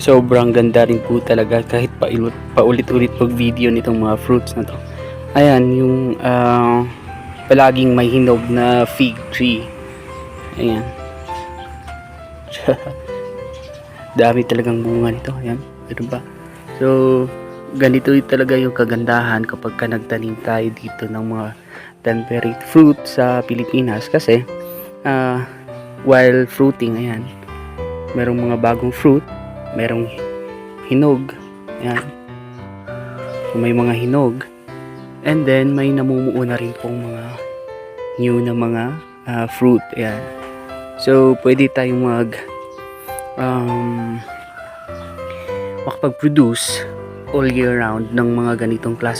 sobrang ganda rin po talaga kahit paulit-ulit pag video nitong mga fruits na to. Ayan yung palaging may hinog na fig tree. Ayan. Dami talagang bunga nito. Ayan, ano ba? So ganito talaga yung kagandahan kapag ka nagtanim tayo dito ng mga temperate fruit sa Pilipinas, kasi while fruiting, ayan, merong mga bagong fruit, merong hinog, ayan, so may mga hinog, and then may namumuo na rin pong mga new na mga fruit, ayan. So pwede tayong makapag-produce all year round ng mga ganitong klase